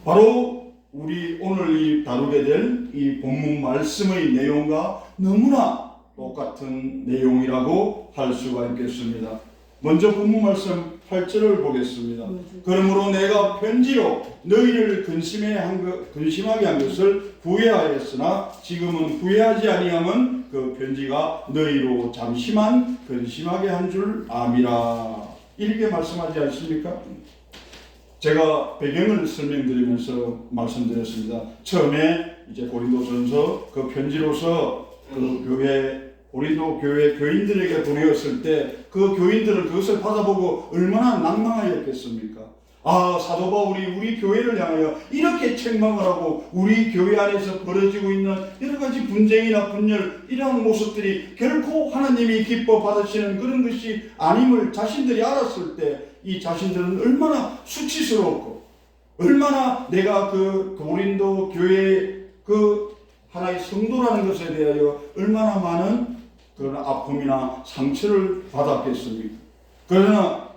바로 우리 오늘 이 다루게 될 이 본문 말씀의 내용과 너무나 똑같은 내용이라고 할 수가 있겠습니다. 먼저 본문 말씀 8절을 보겠습니다. 그러므로 내가 편지로 너희를 근심하게 한 것을 후회하였으나 지금은 후회하지 아니함은 그 편지가 너희로 잠시만 근심하게 한 줄 암이라. 이렇게 말씀하지 않습니까? 제가 배경을 설명드리면서 말씀드렸습니다. 처음에 이제 고린도전서 그 편지로서 그 고린도 교회 교인들에게 보내었을 때 그 교인들은 그것을 받아보고 얼마나 낭망하였겠습니까? 아, 사도 바울이 우리 교회를 향하여 이렇게 책망을 하고 우리 교회 안에서 벌어지고 있는 여러 가지 분쟁이나 분열, 이러한 모습들이 결코 하나님이 기뻐 받으시는 그런 것이 아님을 자신들이 알았을 때 이 자신들은 얼마나 수치스럽고 얼마나 내가 그 고린도 교회의 그 하나의 성도라는 것에 대하여 얼마나 많은 그런 아픔이나 상처를 받았겠습니까? 그러나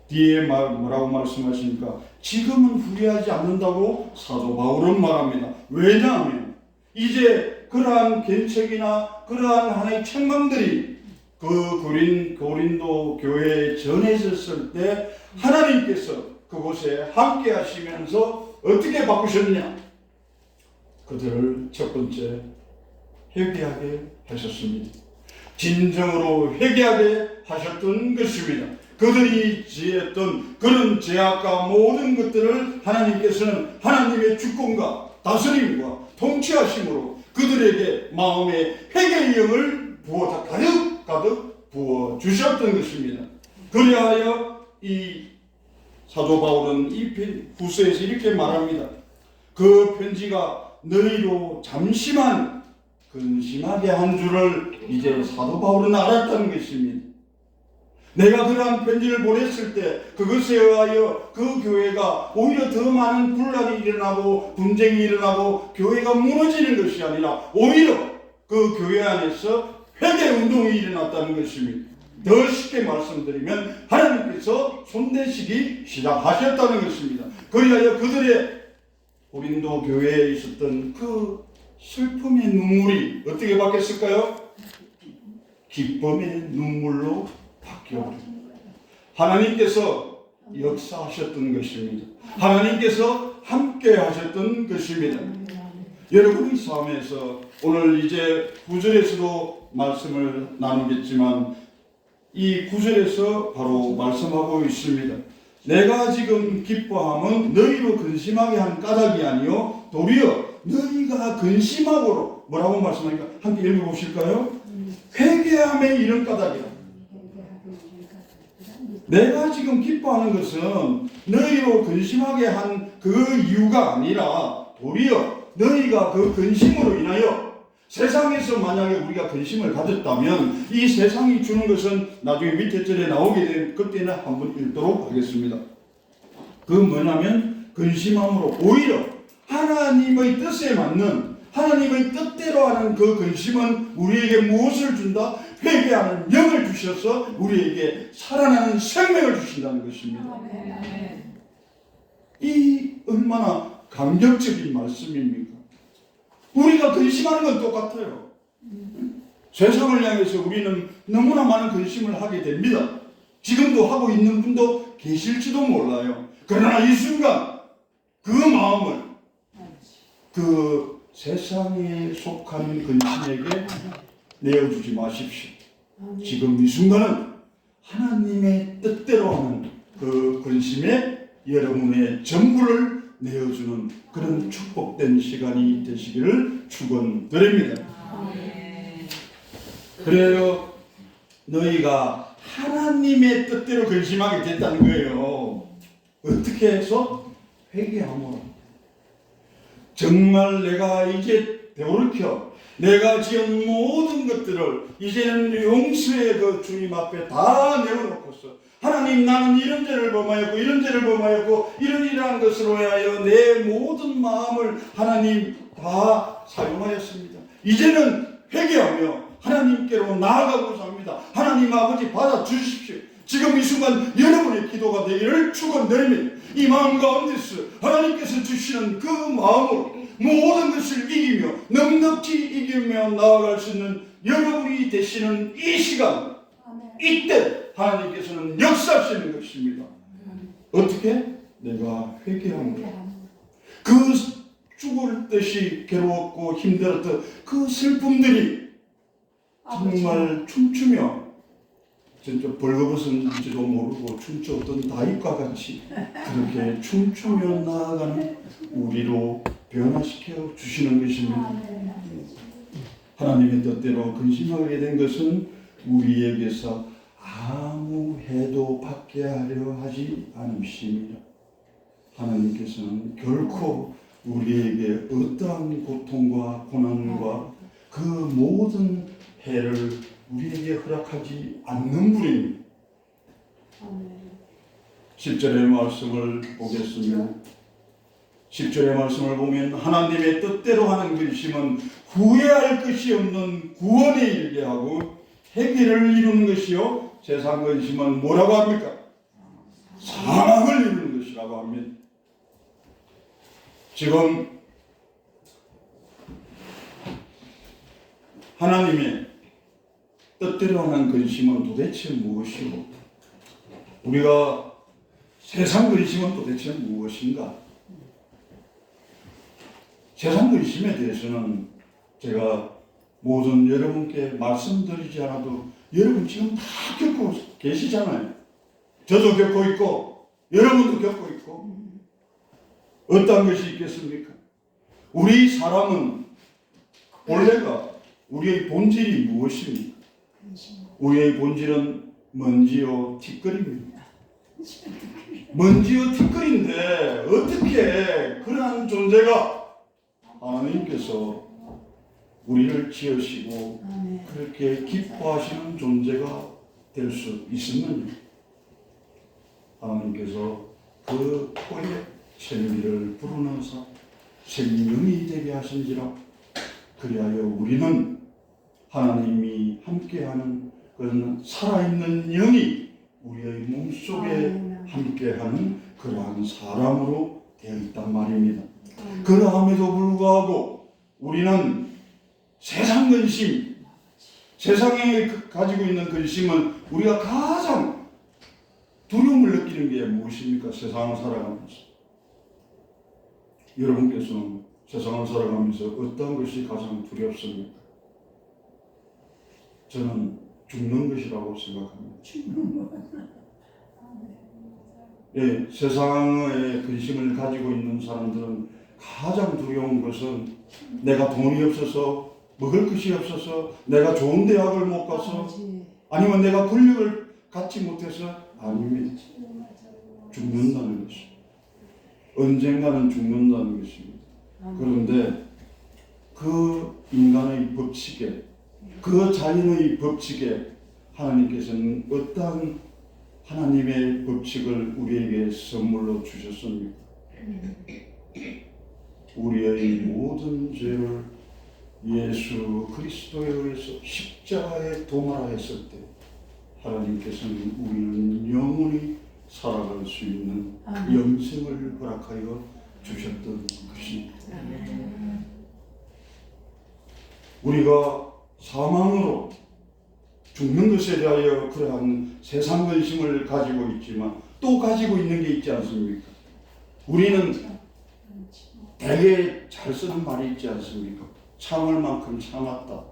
뒤에 뭐라고 말씀하십니까? 지금은 후회하지 않는다고 사도 바울은 말합니다. 왜냐하면 이제 그러한 견책이나 그러한 하나의 책망들이 그 고린도 교회에 전해졌을 때 하나님께서 그곳에 함께 하시면서 어떻게 바꾸셨냐? 그들을 첫 번째 회개하게 하셨습니다. 진정으로 회개하게 하셨던 것입니다. 그들이 지었던 그런 죄악과 모든 것들을 하나님께서는 하나님의 주권과 다스림과 통치하심으로 그들에게 마음의 회개의 영을 가득 부어 주셨던 것입니다. 그리하여 이 사도 바울은 이 후서에서 이렇게 말합니다. 그 편지가 너희로 잠시만 근심하게 한 줄을 이제 사도 바울은 알았다는 것입니다. 내가 그러한 편지를 보냈을 때 그것에 의하여 그 교회가 오히려 더 많은 분란이 일어나고 분쟁이 일어나고 교회가 무너지는 것이 아니라 오히려 그 교회 안에서 회개 운동이 일어났다는 것입니다. 더 쉽게 말씀드리면 하나님께서 손대시기 시작하셨다는 것입니다. 그리하여 그들의 고린도 교회에 있었던 그 슬픔의 눈물이 어떻게 바뀌었을까요? 기쁨의 눈물로 바뀌어버립니다. 하나님께서 역사하셨던 것입니다. 하나님께서 함께 하셨던 것입니다. 여러분의 삶에서 오늘 이제 9절에서도 말씀을 나누겠지만 이 9절에서 바로 말씀하고 있습니다. 내가 지금 기뻐함은 너희로 근심하게 한 까닭이 아니요 도리어 너희가 근심함으로 뭐라고 말씀하니까 함께 읽어보실까요? 회개함에 이른 까닭이라. 내가 지금 기뻐하는 것은 너희로 근심하게 한 그 이유가 아니라 도리어 너희가 그 근심으로 인하여 세상에서 만약에 우리가 근심을 가졌다면 이 세상이 주는 것은 나중에 밑에 절에 나오게 된 그때는 한번 읽도록 하겠습니다. 그 뭐냐면 근심함으로 오히려 하나님의 뜻에 맞는 하나님의 뜻대로 하는 그 근심은 우리에게 무엇을 준다? 회개하는 영을 주셔서 우리에게 살아나는 생명을 주신다는 것입니다. 이 얼마나 감격적인 말씀입니까? 우리가 근심하는 건 똑같아요. 세상을 향해서 우리는 너무나 많은 근심을 하게 됩니다. 지금도 하고 있는 분도 계실지도 몰라요. 그러나 이 순간 그 마음을 그 세상에 속한 근심에게 내어주지 마십시오. 지금 이 순간은 하나님의 뜻대로 하는 그 근심에 여러분의 전부를 내어주는 그런 축복된 시간이 되시기를 축원드립니다. 그래요. 너희가 하나님의 뜻대로 근심하게 됐다는 거예요. 어떻게 해서? 회개함으로. 정말 내가 이제 되돌이켜 내가 지은 모든 것들을 이제는 용서의 그 주님 앞에 다 내어놓고서 하나님 나는 이런 죄를 범하였고 이런 죄를 범하였고 이러한 것으로 하여 내 모든 마음을 하나님 다 사용하였습니다. 이제는 회개하며 하나님께로 나아가고자 합니다. 하나님 아버지 받아주십시오. 지금 이 순간 여러분의 기도가 되기를 축원드립니다. 이 마음 가운데서 하나님께서 주시는 그 마음으로 모든 것을 이기며 넉넉히 이기며 나아갈 수 있는 여러분이 되시는 이 시간, 이때 하나님께서는 역사하시는 것입니다. 어떻게? 내가 회개합니다. 그 죽을 듯이 괴로웠고 힘들었던 그 슬픔들이 정말 춤추며 진짜 벌거벗은지도 모르고 춤추었던 다윗과 같이 그렇게 춤추며 나아가는 우리로 변화시켜 주시는 것입니다. 하나님의 뜻대로 근심하게 된 것은 우리에게서 아무 해도 받게 하려 하지 않으십니다. 하나님께서는 결코 우리에게 어떠한 고통과 고난과 그 모든 해를 우리에게 허락하지 않는 분입니다. 10절의 말씀을 보겠습니다. 10절의 말씀을 보면 하나님의 뜻대로 하는 근심은 후회할 것이 없는 구원에 이르게 하고 해결을 이루는 것이요 세상 근심은 뭐라고 합니까? 사망을 이루는 것이라고 합니다. 지금 하나님의 뜻대로 하는 근심은 도대체 무엇이고 우리가 세상 근심은 도대체 무엇인가? 세상 근심에 대해서는 제가 모든 여러분께 말씀드리지 않아도 여러분 지금 다 겪고 계시잖아요. 저도 겪고 있고 여러분도 겪고 있고 어떤 것이 있겠습니까? 우리 사람은 본래가 우리의 본질이 무엇입니까? 우리의 본질은 먼지요 티끌입니다. 먼지요 티끌인데 어떻게 그러한 존재가 하나님께서 우리를 지으시고 그렇게 기뻐하시는 존재가 될 수 있었느냐? 하나님께서 그 토에 생기를 불어넣어서 생명이 되게 하신지라 그리하여 우리는 하나님이 함께하는 그런 살아있는 영이 우리의 몸속에 함께하는 그러한 사람으로 되어 있단 말입니다. 그러함에도 불구하고 우리는 세상 근심, 세상에 가지고 있는 근심은 우리가 가장 두려움을 느끼는 게 무엇입니까? 세상을 살아가면서. 여러분께서는 세상을 살아가면서 어떤 것이 가장 두렵습니까? 저는 죽는 것이라고 생각합니다. 예, 세상의 근심을 가지고 있는 사람들은 가장 두려운 것은 내가 돈이 없어서 먹을 것이 없어서 내가 좋은 대학을 못 가서 아니면 내가 권력을 갖지 못해서 아닙니다. 죽는다는 것입니다. 언젠가는 죽는다는 것입니다. 그런데 그 인간의 법칙에 그 자연의 법칙에 하나님께서는 어떠한 하나님의 법칙을 우리에게 선물로 주셨습니까? 우리의 모든 죄를 예수 그리스도에 의해서 십자가에 도말하였을 때 하나님께서는 우리는 영원히 살아갈 수 있는 영생을 허락하여 주셨던 것입니다. 우리가 사망으로 죽는 것에 대하여 그러한 세상 근심을 가지고 있지만 또 가지고 있는 게 있지 않습니까? 우리는 되게 잘 쓰는 말이 있지 않습니까? 참을 만큼 참았다.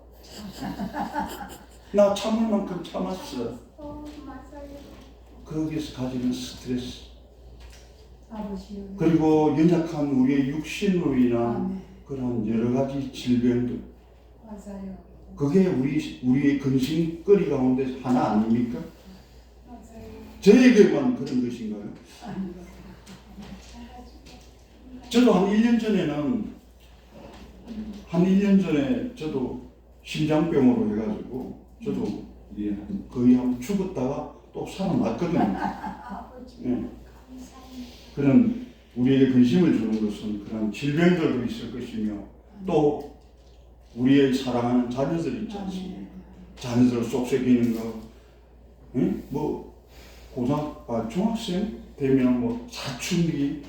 나 참을 만큼 참았어. 거기서 가지는 스트레스 그리고 연약한 우리의 육신으로 인한 그런 여러 가지 질병들 그게 우리의 근심거리 가운데 하나 아닙니까? 저에게만 그런 것인가요? 저도 한 1년 전에 저도 심장병으로 해가지고 저도 거의 한 죽었다가 또 살아났거든요. 네. 그런 우리에게 근심을 주는 것은 그런 질병들도 있을 것이며 또 우리의 사랑하는 자녀들 있지 않습니까? 자녀들 속삭이는 거, 뭐 중학생 되면 뭐 사춘기,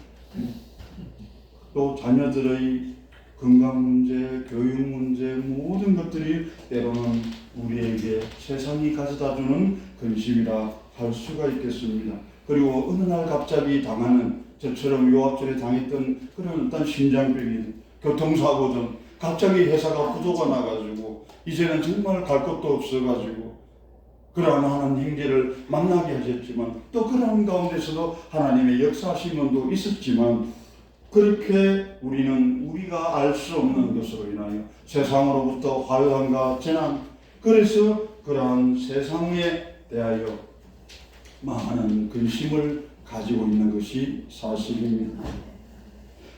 또 자녀들의 건강 문제, 교육 문제, 모든 것들이 때로는 우리에게 세상이 가져다주는 근심이라 할 수가 있겠습니다. 그리고 어느 날 갑자기 당하는, 저처럼 요압전에 당했던 그런 어떤 심장병이든 교통사고든 갑자기 회사가 부도가 나가지고 이제는 정말 갈 곳도 없어가지고 그러한 하나님 형제를 만나게 하셨지만, 또 그런 가운데서도 하나님의 역사하심도 있었지만, 그렇게 우리는 우리가 알 수 없는 것으로 인하여 세상으로부터 환난과 재난, 그래서 그러한 세상에 대하여 많은 근심을 가지고 있는 것이 사실입니다.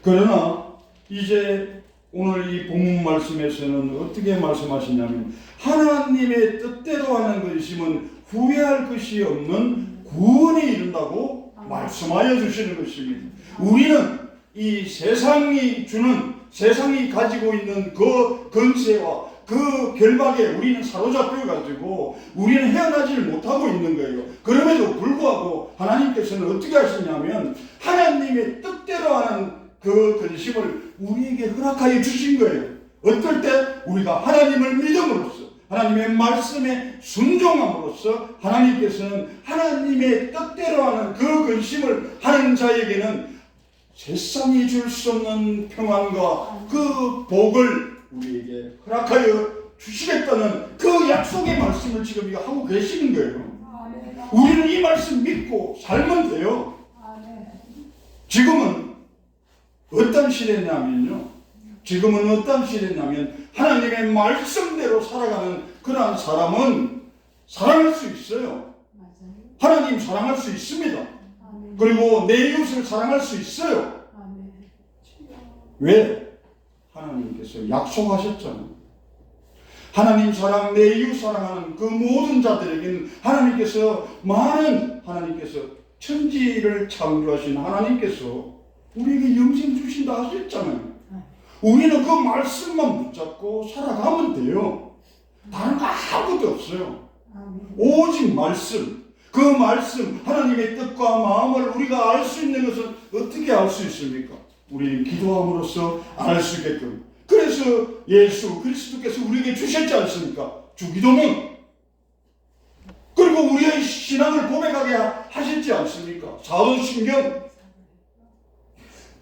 그러나 이제 오늘 이 본문 말씀에서는 어떻게 말씀하시냐면, 하나님의 뜻대로 하는 근심은 후회할 것이 없는 구원에 이른다고 말씀하여 주시는 것입니다. 우리는 이 세상이 주는, 세상이 가지고 있는 그 권세와 그 결박에 우리는 사로잡혀 가지고 우리는 헤어나지를 못하고 있는 거예요. 그럼에도 불구하고 하나님께서는 어떻게 하시냐면, 하나님의 뜻대로 하는 그 근심을 우리에게 허락하여 주신 거예요. 어떨 때 우리가 하나님을 믿음으로써, 하나님의 말씀에 순종함으로써 하나님께서는 하나님의 뜻대로 하는 그 근심을 하는 자에게는 세상이 줄 수 없는 평안과 그 복을 우리에게 허락하여 주시겠다는 그 약속의 말씀을 지금 하고 계시는 거예요. 우리는 이 말씀 믿고 살면 돼요. 지금은 어떤 시대냐면요, 지금은 어떤 시대냐면 하나님의 말씀대로 살아가는 그러한 사람은 사랑할 수 있어요. 하나님 사랑할 수 있습니다. 그리고 내 이웃을 사랑할 수 있어요. 왜? 하나님께서 약속하셨잖아요. 하나님 사랑, 내 이웃 사랑하는 그 모든 자들에게는 하나님께서 천지를 창조하신 하나님께서 우리에게 영생 주신다 하셨잖아요. 우리는 그 말씀만 붙잡고 살아가면 돼요. 다른 거 아무것도 없어요. 오직 말씀, 그 말씀, 하나님의 뜻과 마음을 우리가 알 수 있는 것은 어떻게 알 수 있습니까? 우리는 기도함으로써 알 수 있게끔. 그래서 예수 그리스도께서 우리에게 주셨지 않습니까? 주기도문. 그리고 우리의 신앙을 고백하게 하셨지 않습니까? 사도신경.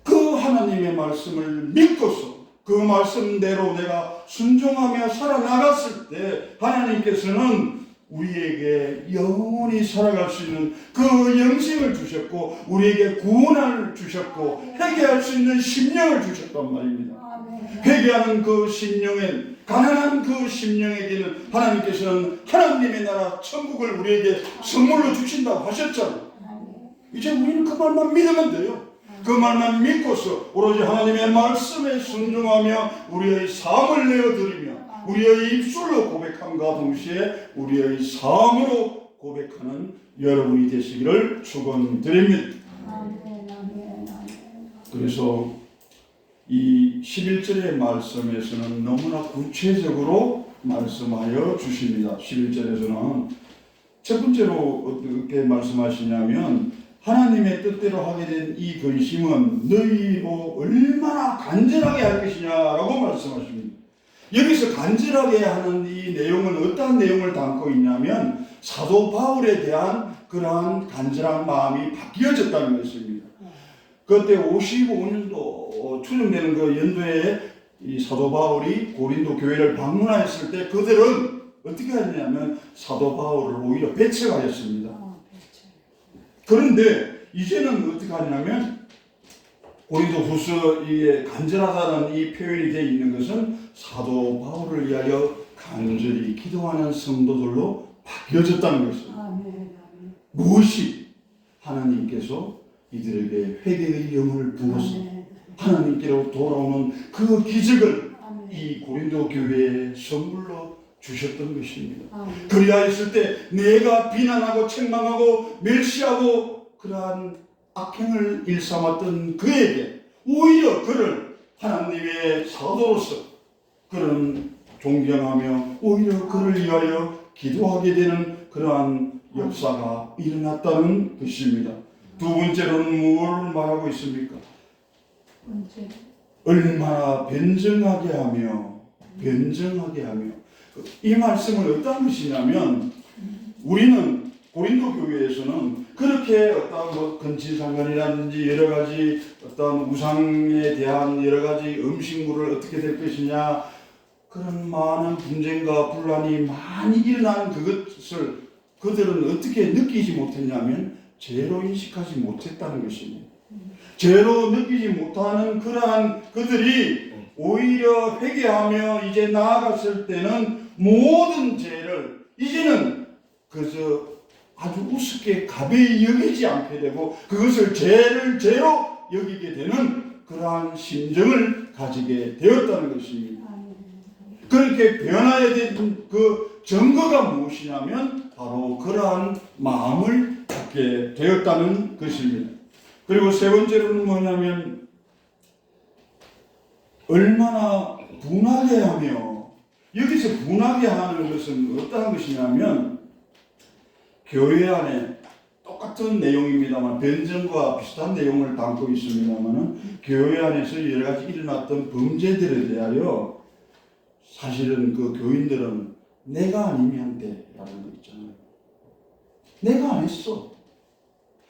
그 하나님의 말씀을 믿고서 그 말씀대로 내가 순종하며 살아나갔을 때 하나님께서는 우리에게 영원히 살아갈 수 있는 그 영생을 주셨고, 우리에게 구원을 주셨고, 회개할 수 있는 심령을 주셨단 말입니다. 회개하는 그 심령엔, 가난한 그 심령에게는 하나님께서는 하나님의 나라 천국을 우리에게 선물로 주신다고 하셨잖아요. 이제 우리는 그 말만 믿으면 돼요. 그 말만 믿고서 오로지 하나님의 말씀에 순종하며 우리의 삶을 내어드리며 우리의 입술로 고백함과 동시에 우리의 삶으로 고백하는 여러분이 되시기를 축원드립니다. 그래서 이 11절의 말씀에서는 너무나 구체적으로 말씀하여 주십니다. 11절에서는 첫 번째로 어떻게 말씀하시냐면, 하나님의 뜻대로 하게 된 이 근심은 너희로 얼마나 간절하게 할 것이냐라고 말씀하십니다. 여기서 간절하게 하는 이 내용은 어떠한 내용을 담고 있냐면, 사도 바울에 대한 그러한 간절한 마음이 바뀌어졌다는 것입니다. 그때 55년도 추정되는 그 연도에 이 사도 바울이 고린도 교회를 방문했을 때 그들은 어떻게 했냐면 사도 바울을 오히려 배척하였습니다. 그런데 이제는 어떻게 하냐면, 고린도 후서 이게 간절하다는 이 표현이 되어 있는 것은 사도 바울을 위하여 간절히 기도하는 성도들로 바뀌어졌다는 것입니다. 무엇이? 하나님께서 이들에게 회개의 영을 부어서 하나님께로 돌아오는 그 기적을 이 고린도 교회에 선물로 주셨던 것입니다. 그리하였을 때 내가 비난하고 책망하고 멸시하고 그러한 악행을 일삼았던 그에게 오히려 그를 하나님의 사도로서 그런 존경하며 오히려 그를 위하여 기도하게 되는 그러한 역사가 일어났다는 것입니다. 두 번째로는 뭘 말하고 있습니까? 번째. 얼마나 변증하게 하며 이 말씀은 어떤 것이냐면 우리는 고린도 교회에서는 그렇게 어떤 뭐 근친상간이라든지 여러 가지 어떤 우상에 대한 여러 가지 음식물을 어떻게 될 것이냐 그런 많은 분쟁과 분란이 많이 일어나는 그것을 그들은 어떻게 느끼지 못했냐면 죄로 인식하지 못했다는 것입니다. 죄로 느끼지 못하는 그러한 그들이 오히려 회개하며 이제 나아갔을 때는 모든 죄를 이제는 그저 아주 우습게 가벼이 여기지 않게 되고 그것을 죄로 여기게 되는 그러한 심정을 가지게 되었다는 것입니다. 그렇게 변화해야 되는 그 증거가 무엇이냐면 바로 그러한 마음을 갖게 되었다는 것입니다. 그리고 세 번째로는 뭐냐면 얼마나 분하게 하며 여기서 분하게 하는 것은 어떠한 것이냐면 교회 안에 똑같은 내용입니다만 변증과 비슷한 내용을 담고 있습니다만 교회 안에서 여러 가지 일어났던 범죄들에 대하여 사실은 그 교인들은 내가 아니면 돼라는 거 있잖아요. 내가 안 했어.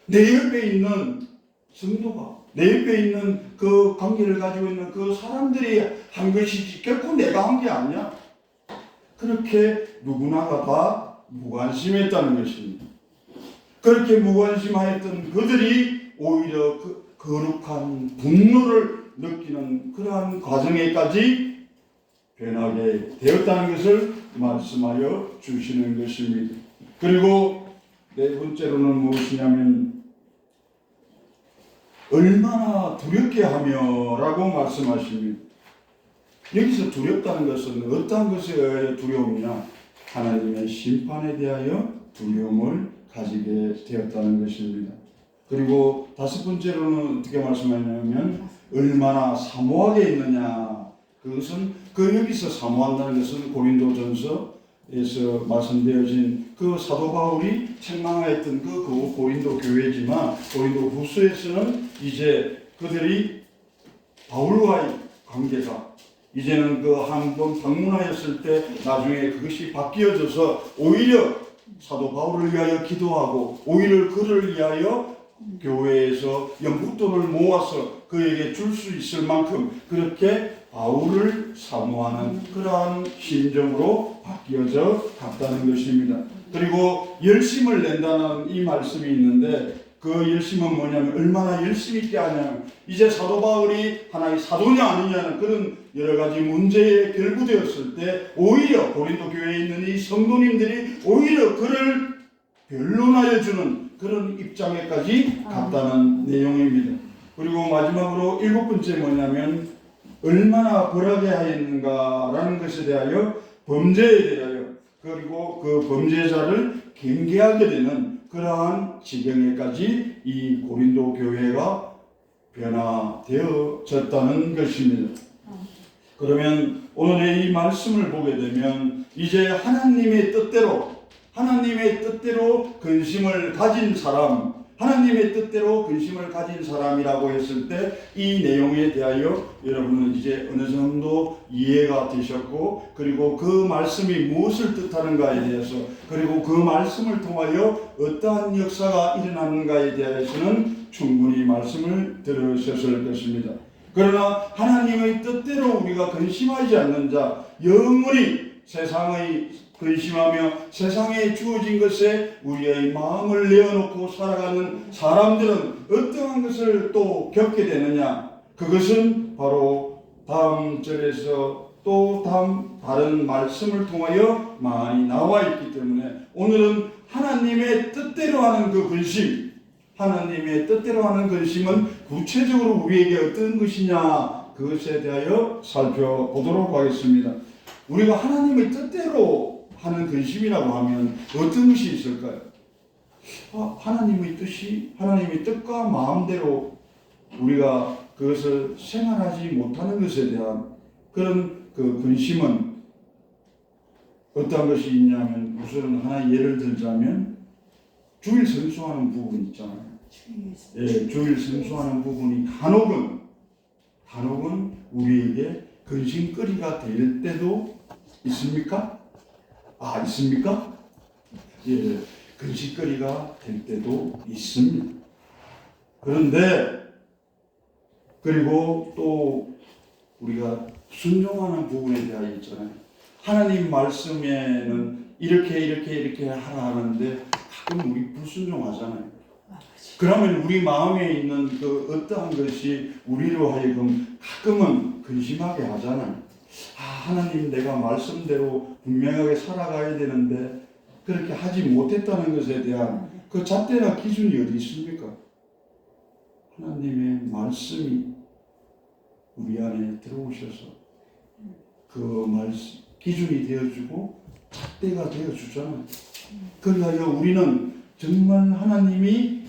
내 옆에 있는 성도가 내 옆에 있는 그 관계를 가지고 있는 그 사람들이 한 것이지 결코 내가 한 게 아니야. 그렇게 누구나가 다 무관심했다는 것입니다. 그렇게 무관심하였던 그들이 오히려 그 거룩한 분노를 느끼는 그러한 과정에까지 변하게 되었다는 것을 말씀하여 주시는 것입니다. 그리고 네 번째로는 무엇이냐면 얼마나 두렵게 하며 라고 말씀하십니다. 여기서 두렵다는 것은 어떠한 것에 두려움이냐? 하나님의 심판에 대하여 두려움을 가지게 되었다는 것입니다. 그리고 다섯 번째로는 어떻게 말씀하냐면 얼마나 사모하게 있느냐. 그것은 여기서 사모한다는 것은 고린도전서에서 말씀되어진 그 사도 바울이 책망하였던 그 고린도 교회지만 고린도 후서에서는 이제 그들이 바울과의 관계가 이제는 그 한 번 방문하였을 때 나중에 그것이 바뀌어져서 오히려 사도 바울을 위하여 기도하고 오히려 그를 위하여 교회에서 연북돈을 모아서 그에게 줄 수 있을 만큼 그렇게 바울을 사모하는 그러한 심정으로 바뀌어져 갔다는 것입니다. 그리고 열심을 낸다는 이 말씀이 있는데 그 열심은 뭐냐면 얼마나 열심 있게 하냐면 이제 사도 바울이 하나의 사도냐 아니냐는 그런 여러 가지 문제에 결부되었을 때 오히려 고린도 교회에 있는 이 성도님들이 오히려 그를 변론하여 주는 그런 입장에까지 갔다는 내용입니다. 그리고 마지막으로 일곱 번째 뭐냐면 얼마나 벌하게 하였는가라는 것에 대하여 범죄에 대하여 그리고 그 범죄자를 경계하게 되는 그러한 지경에까지 이 고린도 교회가 변화되어졌다는 것입니다. 그러면 오늘의 이 말씀을 보게 되면 이제 하나님의 뜻대로 근심을 가진 사람, 하나님의 뜻대로 근심을 가진 사람이라고 했을 때 이 내용에 대하여 여러분은 이제 어느 정도 이해가 되셨고 그리고 그 말씀이 무엇을 뜻하는가에 대해서 그리고 그 말씀을 통하여 어떠한 역사가 일어나는가에 대해서는 충분히 말씀을 들으셨을 것입니다. 그러나 하나님의 뜻대로 우리가 근심하지 않는 자 영원히 세상의 근심하며 세상에 주어진 것에 우리의 마음을 내어놓고 살아가는 사람들은 어떠한 것을 또 겪게 되느냐? 그것은 바로 다음 절에서 또 다른 말씀을 통하여 많이 나와 있기 때문에 오늘은 하나님의 뜻대로 하는 그 근심, 하나님의 뜻대로 하는 근심은 구체적으로 우리에게 어떤 것이냐 그것에 대하여 살펴보도록 하겠습니다. 우리가 하나님의 뜻대로 하는 근심이라고 하면 어떤 것이 있을까요? 하나님의 뜻과 마음대로 우리가 그것을 생활하지 못하는 것에 대한 그런 그 근심은 어떤 것이 있냐면 우선 하나 예를 들자면 주일 성수하는 부분 있잖아요. 주일 생수하는 부분이 간혹은 우리에게 근심거리가 될 때도 있습니까? 있습니까? 예, 근심거리가 될 때도 있습니다. 그런데 그리고 또 우리가 순종하는 부분에 대하여 있잖아요. 하나님 말씀에는 이렇게 하라 하는데 가끔 우리 불순종하잖아요. 그러면 우리 마음에 있는 그 어떠한 것이 우리로 하여금 가끔은 근심하게 하잖아요. 하나님, 내가 말씀대로 분명하게 살아가야 되는데 그렇게 하지 못했다는 것에 대한 그 잣대나 기준이 어디 있습니까? 하나님의 말씀이 우리 안에 들어오셔서 그 말씀 기준이 되어주고 잣대가 되어주잖아요. 그러하여 우리는 정말 하나님의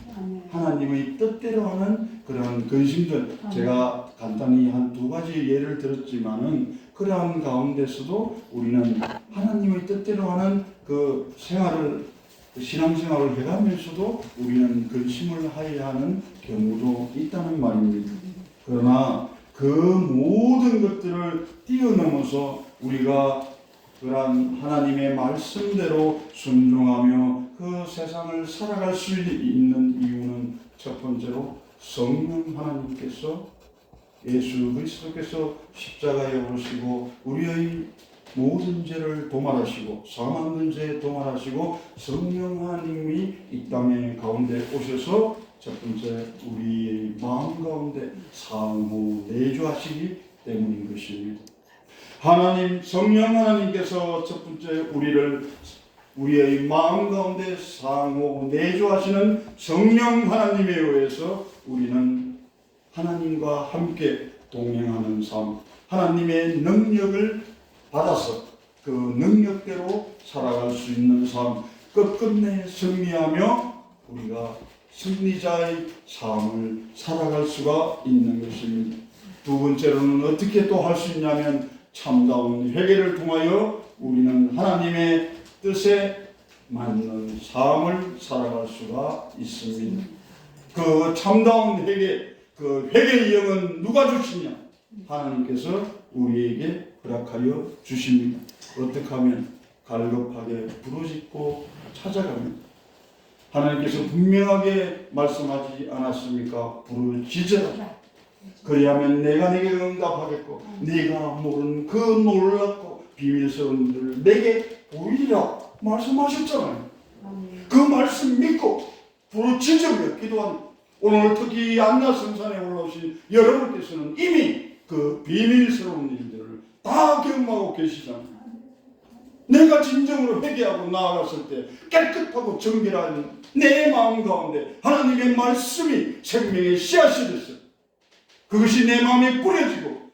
뜻대로 하는 그런 근심들, 제가 간단히 한 두 가지 예를 들었지만은 그러한 가운데서도 우리는 하나님의 뜻대로 하는 그 생활을, 신앙생활을 해가면서도 우리는 근심을 하여야 하는 경우도 있다는 말입니다. 그러나 그 모든 것들을 뛰어넘어서 우리가 그러한 하나님의 말씀대로 순종하며 그 세상을 살아갈 수 있는 이유는 첫 번째로 성령 하나님께서, 예수 그리스도께서 십자가에 오르시고 우리의 모든 죄를 도말하시고 사망된 죄 도말하시고 성령 하나님이 이 땅에 가운데 오셔서 첫 번째 우리의 마음 가운데 상호 내주하시기 때문인 것입니다. 성령 하나님께서 첫 번째 우리의 마음 가운데 상호 내주하시는 성령 하나님에 의해서 우리는 하나님과 함께 동행하는 삶, 하나님의 능력을 받아서 그 능력대로 살아갈 수 있는 삶, 끝끝내 승리하며 우리가 승리자의 삶을 살아갈 수가 있는 것입니다. 두 번째로는 어떻게 또 할 수 있냐면 참다운 회개를 통하여 우리는 하나님의 뜻에 맞는 삶을 살아갈 수가 있습니다. 그 참다운 회개, 그 회개의 영은 누가 주시냐? 하나님께서 우리에게 허락하여 주십니다. 어떻게 하면? 갈급하게 부르짖고 찾아가면. 하나님께서 분명하게 말씀하지 않았습니까? 부르짖으라. 그리하면 내가 네게 응답하겠고 네가 모르는 그 놀랍고 비밀스러운 일을 내게 보이리라 말씀하셨잖아요. 그 말씀 믿고 부르짖으며 기도한 오늘 특히 안나 성산에 올라오신 여러분께서는 이미 그 비밀스러운 일들을 다 경험하고 계시잖아요. 내가 진정으로 회개하고 나아갔을 때 깨끗하고 정결한 내 마음 가운데 하나님의 말씀이 생명의 씨앗이 됐어요. 그것이 내 마음에 뿌려지고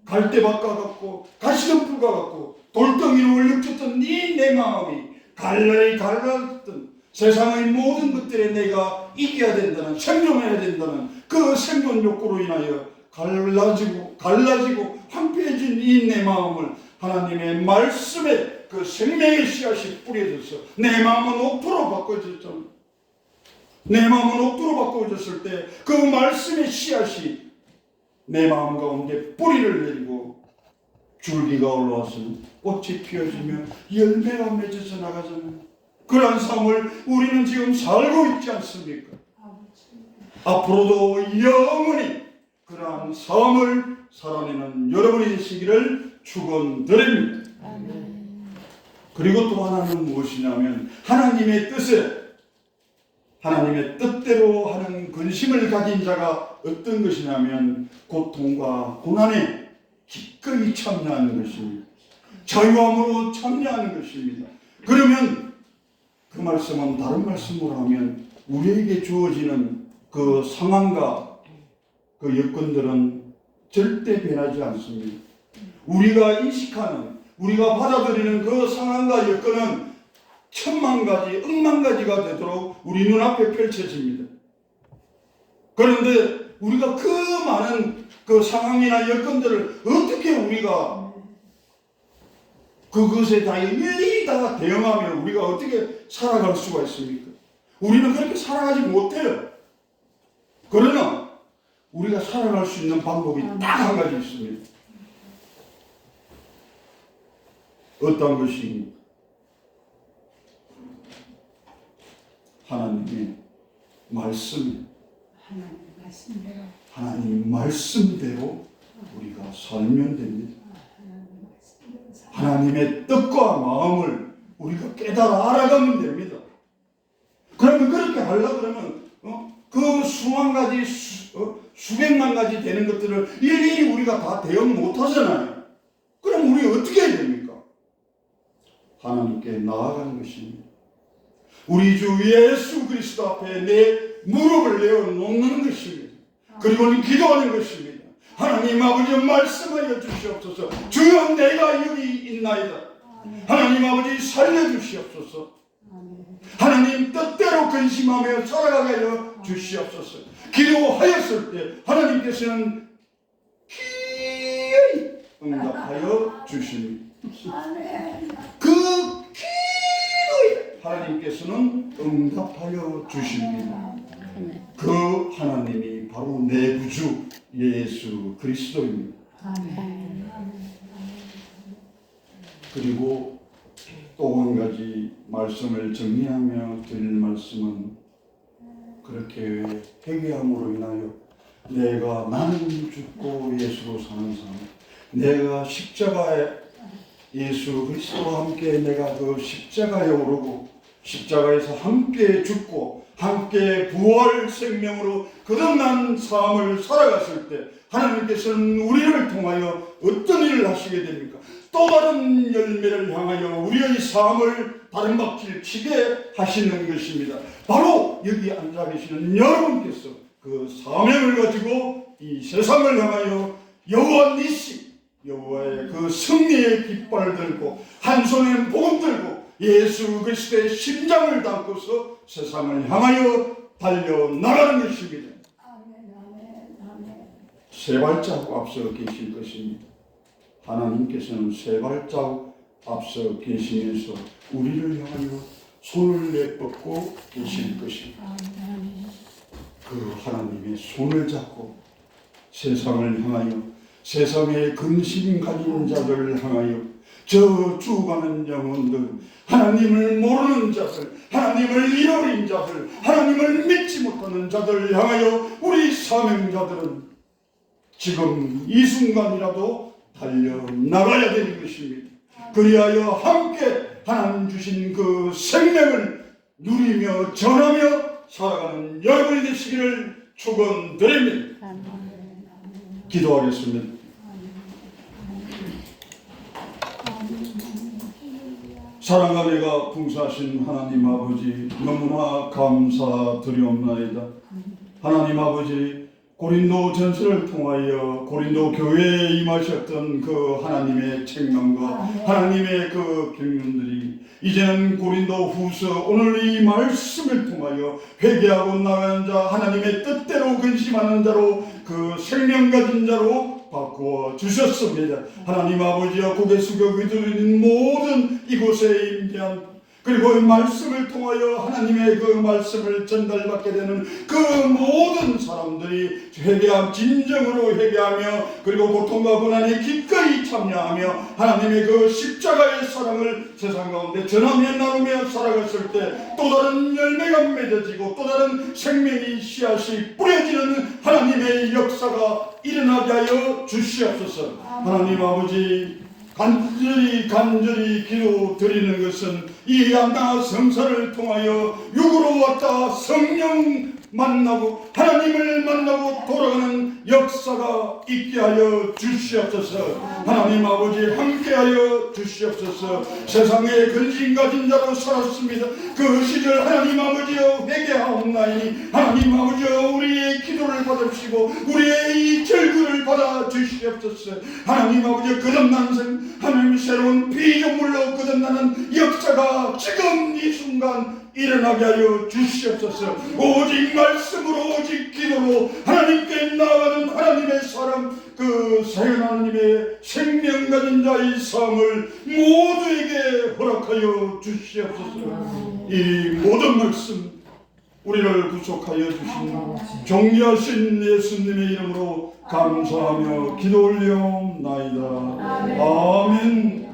갈대밭과 같고 가시덤불과 같고 돌덩이로 얼룩졌던 이 내 마음이 갈라졌던 세상의 모든 것들에 내가 이겨야 된다는, 생존해야 된다는 그 생존 욕구로 인하여 갈라지고 황폐해진 이 내 마음을 하나님의 말씀에 그 생명의 씨앗이 뿌려져서 내 마음은 옥토로 바꿔졌잖아요. 내 마음은 옥토로 바꿔졌을 때 그 말씀의 씨앗이 내 마음 가운데 뿌리를 내리고 줄기가 올라와서 꽃이 피어지며 열매가 맺어져 나가잖아요. 그러한 삶을 우리는 지금 살고 있지 않습니까? 앞으로도 영원히 그러한 삶을 살아내는 여러분이 되시기를 축원드립니다. 그리고 또 하나는 무엇이냐면 하나님의 뜻대로 하는 근심을 가진 자가 어떤 것이냐면 고통과 고난에 기꺼이 참여하는 것입니다. 자유함으로 참여하는 것입니다. 그러면 그 말씀은 다른 말씀으로 하면 우리에게 주어지는 그 상황과 그 여건들은 절대 변하지 않습니다. 우리가 인식하는, 우리가 받아들이는 그 상황과 여건은 천만 가지, 억만 가지가 되도록 우리 눈앞에 펼쳐집니다. 그런데 우리가 그 많은 그 상황이나 여건들을 어떻게 우리가 그것에 다 일일이 다 대응하며 우리가 어떻게 살아갈 수가 있습니까? 우리는 그렇게 살아가지 못해요. 그러나 우리가 살아갈 수 있는 방법이 딱 한 가지 있습니다. 어떤 것입니까? 하나님의 말씀, 하나님 말씀대로 우리가 살면 됩니다. 하나님의 뜻과 마음을 우리가 깨달아 알아가면 됩니다. 그러면 그렇게 하려고 그러면 그 수만 가지 수백만 가지 되는 것들을 일일이 우리가 다 대응 못 하잖아요. 그럼 우리 어떻게 해야 됩니까? 하나님께 나아가는 것입니다. 우리 주 예수 그리스도 앞에 내 무릎을 내어 놓는 것입니다. 그리고는 기도하는 것입니다. 하나님 아버지 말씀하여 주시옵소서. 주여 내가 여기 있나이다. 하나님 아버지 살려주시옵소서. 하나님 뜻대로 근심하며 살아가게 하여 주시옵소서. 기도하였을 때 하나님께서는 기어이 응답하여 주십니다. 그 기도에 하나님께서는 응답하여 주십니다. 그 하나님이 바로 내 구주 예수 그리스도입니다. 그리고 또 한 가지 말씀을 정리하며 드릴 말씀은 그렇게 회개함으로 인하여 나는 죽고 예수로 사는 삶, 내가 십자가에 예수 그리스도와 함께 내가 그 십자가에 오르고 십자가에서 함께 죽고 함께 부활 생명으로 거듭난 삶을 살아갔을 때 하나님께서는 우리를 통하여 어떤 일을 하시게 됩니까? 또 다른 열매를 향하여 우리의 삶을 다른 박질 치게 하시는 것입니다. 바로 여기 앉아 계시는 여러분께서 그 사명을 가지고 이 세상을 향하여 여호와 니시, 여호와의 그 승리의 깃발을 들고 한 손에는 복음 들고 예수 그리스도의 심장을 담고서 세상을 향하여 달려나가는 것입니다. 세 발자국 앞서 계실 것입니다. 하나님께서는 세 발자국 앞서 계시면서 우리를 향하여 손을 내뻗고 계실 것입니다. 그 하나님의 손을 잡고 세상을 향하여 세상의 근심 가진 자들을 향하여 저 죽어가는 영혼들, 하나님을 모르는 자들, 하나님을 잃어버린 자들, 하나님을 믿지 못하는 자들을 향하여 우리 사명자들은 지금 이 순간이라도 달려나가야 되는 것입니다. 그리하여 함께 하나님 주신 그 생명을 누리며 전하며 살아가는 여러분이 되시기를 축원드립니다. 기도하겠습니다. 사랑과 은혜가 풍성하신 하나님 아버지 너무나 감사드리옵나이다. 하나님 아버지 고린도 전서를 통하여 고린도 교회에 임하셨던 그 하나님의 책망과 하나님의 그 경륜들이 이제는 고린도 후서 오늘 이 말씀을 통하여 회개하고 나가는 자, 하나님의 뜻대로 근심하는 자로 그 생명 가진 자로 바꾸어 주셨습니다. 하나님 아버지여 고개 숙여 기도드리는 모든 이곳에 임재한 그리고 이 말씀을 통하여 하나님의 그 말씀을 전달받게 되는 그 모든 사람들이 진정으로 회개하며 그리고 고통과 고난에 기꺼이 참여하며 하나님의 그 십자가의 사랑을 세상 가운데 전하며 나누며 살아갔을 때 또 다른 열매가 맺어지고 또 다른 생명이 씨앗이 뿌려지는 하나님의 역사가 일어나게 하여 주시옵소서. 하나님 아버지 간절히 기도드리는 것은 이 양나 성사를 통하여 육으로 왔다 성령 만나고 하나님을 만나고 돌아가는 역사가 있게 하여 주시옵소서. 하나님 아버지 함께하여 주시옵소서. 세상에 근심 가진 자로 살았습니다. 그 시절 하나님 아버지여 회개하옵나이니 하나님 아버지여 우리의 기도를 받으시고 우리의 이 절규를 받아 주시옵소서. 하나님 아버지여 거듭난 생 하나님 새로운 피조물로 거듭나는 역사가 지금 이 순간 일어나게 하여 주시옵소서. 오직 말씀으로 오직 기도로 하나님께 나아가는 하나님의 사람 그 사연 하나님의 생명 가진 자의 삶을 모두에게 허락하여 주시옵소서. 이 모든 말씀 우리를 구속하여 주신 존귀하신 예수님의 이름으로 감사하며 기도 올려옵나이다. 아멘.